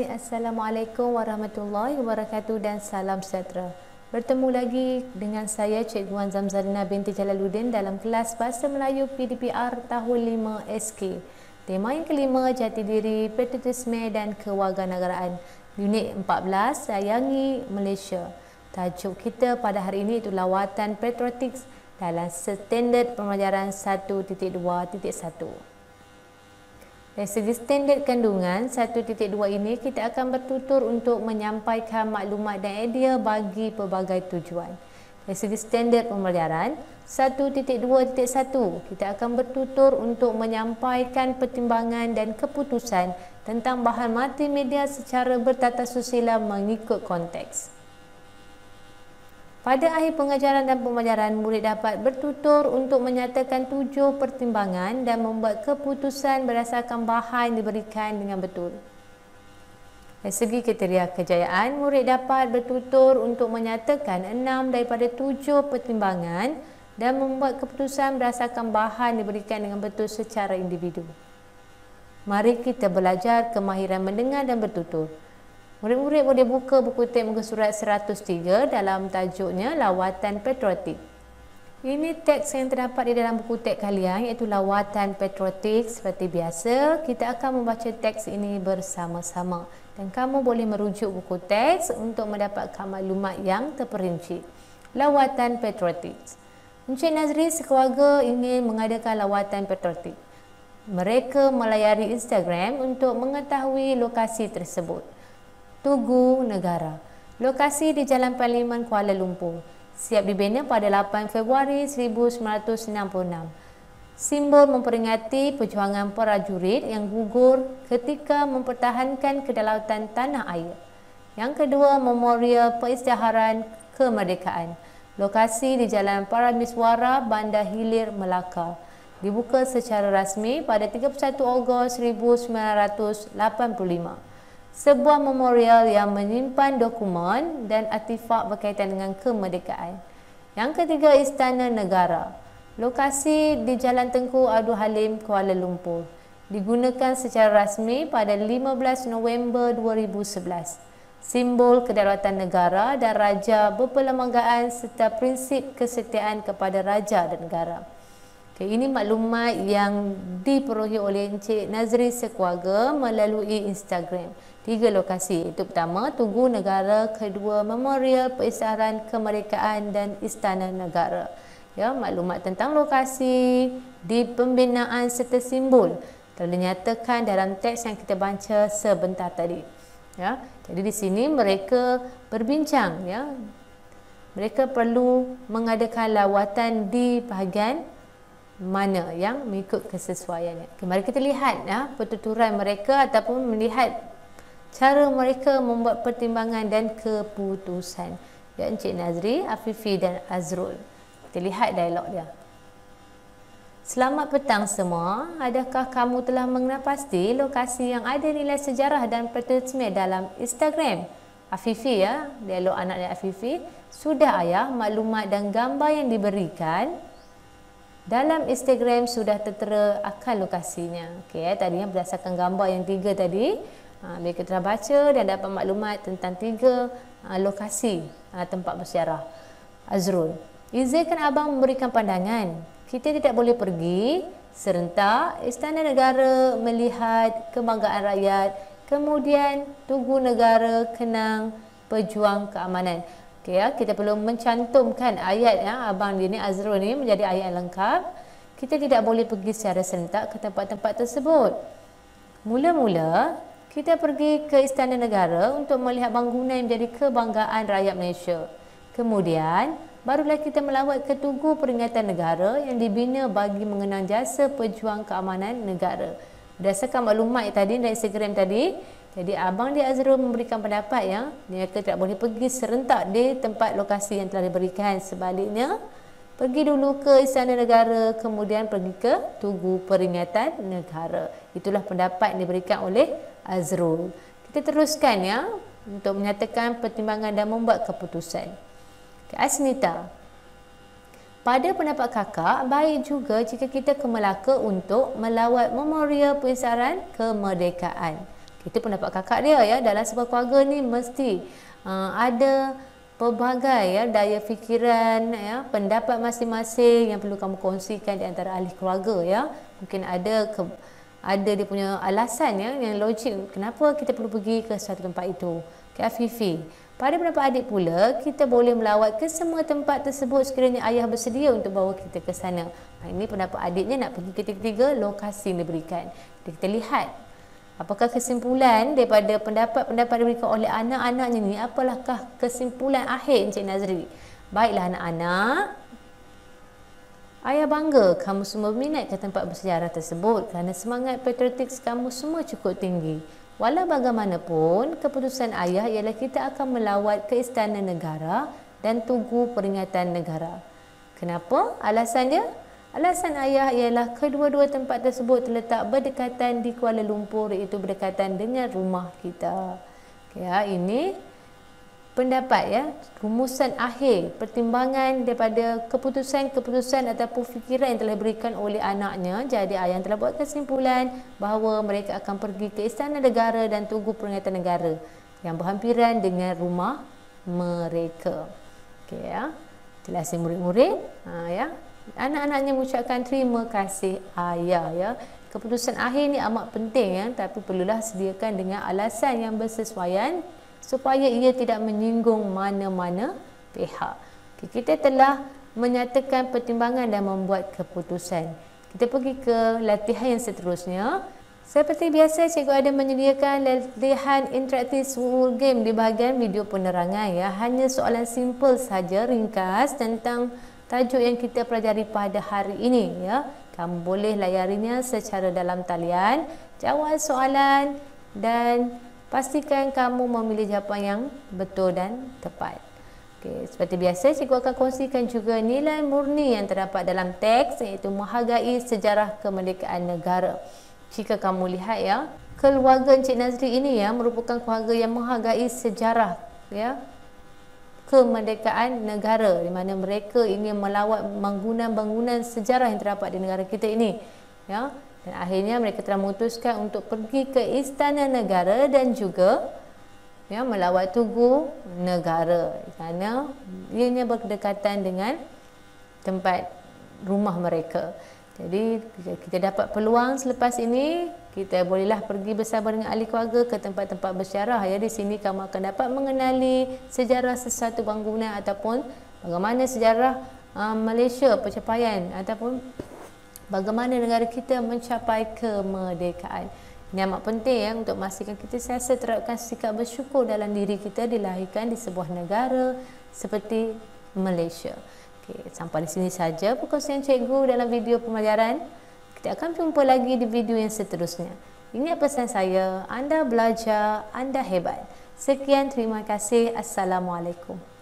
Assalamualaikum warahmatullahi wabarakatuh dan salam sejahtera. Bertemu lagi dengan saya Cikgu Wan Zamzarina binti Jalaluddin dalam kelas Bahasa Melayu PDPR tahun 5 SK. Tema yang kelima, jati diri, patriotisme dan kewarganegaraan. Unit 14, sayangi Malaysia. Tajuk kita pada hari ini itu lawatan patriotik dalam standard pembelajaran 1.2.1. Dari segi standard kandungan 1.2 ini kita akan bertutur untuk menyampaikan maklumat dan idea bagi pelbagai tujuan. Dari segi standard pembelajaran 1.2.1 kita akan bertutur untuk menyampaikan pertimbangan dan keputusan tentang bahan multimedia secara bertatasusila mengikut konteks. Pada akhir pengajaran dan pembelajaran, murid dapat bertutur untuk menyatakan 7 pertimbangan dan membuat keputusan berdasarkan bahan yang diberikan dengan betul. Dari segi kriteria kejayaan, murid dapat bertutur untuk menyatakan 6 daripada 7 pertimbangan dan membuat keputusan berdasarkan bahan yang diberikan dengan betul secara individu. Mari kita belajar kemahiran mendengar dan bertutur. Murid-murid boleh buka buku teks muka surat 103 dalam tajuknya Lawatan Patriotik. Ini teks yang terdapat di dalam buku teks kalian iaitu Lawatan Patriotik. Seperti biasa, kita akan membaca teks ini bersama-sama dan kamu boleh merujuk buku teks untuk mendapatkan maklumat yang terperinci. Lawatan Patriotik. Encik Nazri sekeluarga ingin mengadakan lawatan patriotik. Mereka melayari Instagram untuk mengetahui lokasi tersebut. Tugu Negara. Lokasi di Jalan Parlimen Kuala Lumpur. Siap dibina pada 8 Februari 1966. Simbol memperingati perjuangan prajurit yang gugur ketika mempertahankan kedaulatan tanah air. Yang kedua, memorial peristiharan kemerdekaan. Lokasi di Jalan Paramiswara, Bandar Hilir, Melaka. Dibuka secara rasmi pada 31 Ogos 1985. Sebuah memorial yang menyimpan dokumen dan artifak berkaitan dengan kemerdekaan. Yang ketiga, Istana Negara. Lokasi di Jalan Tengku Abdul Halim, Kuala Lumpur. Digunakan secara rasmi pada 15 November 2011. Simbol kedaulatan negara dan raja berperlembagaan serta prinsip kesetiaan kepada raja dan negara. Ini maklumat yang diperolehi oleh Encik Nazri sekeluarga melalui Instagram. 3 lokasi, itu pertama Tugu Negara, kedua Memorial Peristiharan Kemerdekaan dan Istana Negara. Ya, maklumat tentang lokasi di pembinaan serta simbol telah dinyatakan dalam teks yang kita baca sebentar tadi. Ya, jadi di sini mereka berbincang, ya. Mereka perlu mengadakan lawatan di bahagian mana yang mengikut kesesuaiannya. Okay, mari kita lihat pertuturan mereka ataupun melihat cara mereka membuat pertimbangan dan keputusan. Ya, Encik Nazri, Afifi dan Azrul. Kita lihat dialog dia. Selamat petang semua. Adakah kamu telah mengenal pasti lokasi yang ada nilai sejarah dan patriotisme dalam Instagram? Afifi, ya, dialog anaknya Afifi. Sudah ayah, maklumat dan gambar yang diberikan dalam Instagram sudah tertera akan lokasinya. Okey, tadinya berdasarkan gambar yang 3 tadi, mereka telah baca dan dapat maklumat tentang 3 lokasi tempat bersejarah. Azrul, izinkan abang memberikan pandangan. Kita tidak boleh pergi serentak Istana Negara melihat kebanggaan rakyat, kemudian Tugu Negara kenang pejuang keamanan. Okay, ya, kita perlu mencantumkan ayat, ya, abang dia ni Azrul ni menjadi ayat lengkap. Kita tidak boleh pergi secara serentak ke tempat-tempat tersebut. Mula-mula kita pergi ke Istana Negara untuk melihat bangunan yang menjadi kebanggaan rakyat Malaysia. Kemudian barulah kita melawat ke Tugu Peringatan Negara yang dibina bagi mengenang jasa pejuang keamanan negara. Berdasarkan maklumat tadi dari Instagram tadi, jadi abang dia Azrul memberikan pendapat yang mereka tidak boleh pergi serentak di tempat lokasi yang telah diberikan. Sebaliknya, pergi dulu ke Istana Negara, kemudian pergi ke Tugu Peringatan Negara. Itulah pendapat yang diberikan oleh Azrul. Kita teruskan, ya, untuk menyatakan pertimbangan dan membuat keputusan. Asnita, pada pendapat kakak, baik juga jika kita ke Melaka untuk melawat Memorial Peristiharan Kemerdekaan. Kita pendapat kakak dia ya, dalam sebuah keluarga ni mesti ada pelbagai ya daya fikiran ya, pendapat masing-masing yang perlu kamu kongsikan di antara ahli keluarga ya. Mungkin ada dia punya alasan ya yang logik kenapa kita perlu pergi ke satu tempat itu. Okay, Afifi, pada pendapat adik pula, kita boleh melawat ke semua tempat tersebut sekiranya ayah bersedia untuk bawa kita ke sana. Ini pendapat adiknya nak pergi ke ketiga lokasi yang diberikan. Jadi kita lihat apakah kesimpulan daripada pendapat-pendapat diberikan oleh anak-anaknya ni, apalahkah kesimpulan akhir Encik Nazri. Baiklah anak-anak, ayah bangga kamu semua berminat ke tempat bersejarah tersebut kerana semangat patriotik kamu semua cukup tinggi. Walau bagaimanapun, keputusan ayah ialah kita akan melawat ke Istana Negara dan Tugu Peringatan Negara. Kenapa? Alasan dia? Alasan ayah ialah kedua-dua tempat tersebut terletak berdekatan di Kuala Lumpur, iaitu berdekatan dengan rumah kita. Okay, ya, ini pendapat ya, rumusan akhir pertimbangan daripada keputusan-keputusan ataupun fikiran yang telah diberikan oleh anaknya. Jadi ayah telah buat kesimpulan bahawa mereka akan pergi ke Istana Negara dan Tugu Peringatan Negara yang berhampiran dengan rumah mereka. Okey ya. Itulah si murid-murid. Ya. Anak-anaknya mengucapkan terima kasih ayah ya. Keputusan akhir ni amat penting ya, tapi perlulah sediakan dengan alasan yang bersesuaian supaya ia tidak menyinggung mana-mana pihak. Okay, kita telah menyatakan pertimbangan dan membuat keputusan. Kita pergi ke latihan yang seterusnya. Seperti biasa, cikgu ada menyediakan latihan interaktif word game di bahagian video penerangan ya. Hanya soalan simple saja, ringkas tentang tajuk yang kita pelajari pada hari ini ya. Kamu boleh layarinya secara dalam talian, jawab soalan dan pastikan kamu memilih jawapan yang betul dan tepat. Okey, seperti biasa, cikgu akan kongsikan juga nilai murni yang terdapat dalam teks, iaitu menghargai sejarah kemerdekaan negara. Jika kamu lihat ya, keluarga Encik Nazri ini ya merupakan keluarga yang menghargai sejarah ya kemerdekaan negara, di mana mereka ingin melawat bangunan-bangunan sejarah yang terdapat di negara kita ini ya. Dan akhirnya mereka telah memutuskan untuk pergi ke Istana Negara dan juga ya melawat Tugu Negara kerana ianya berdekatan dengan tempat rumah mereka. Jadi kita dapat peluang selepas ini, kita bolehlah pergi bersama dengan ahli keluarga ke tempat-tempat bersejarah ya. Di sini kamu akan dapat mengenali sejarah sesuatu bangunan ataupun bagaimana sejarah Malaysia, pencapaian ataupun bagaimana negara kita mencapai kemerdekaan. Ini amat penting ya untuk memastikan kita sentiasa terapkan sikap bersyukur dalam diri kita dilahirkan di sebuah negara seperti Malaysia. Okey, sampai di sini saja perkongsian cikgu dalam video pembelajaran. Kita akan jumpa lagi di video yang seterusnya. Ingat pesan saya, anda belajar, anda hebat. Sekian, terima kasih. Assalamualaikum.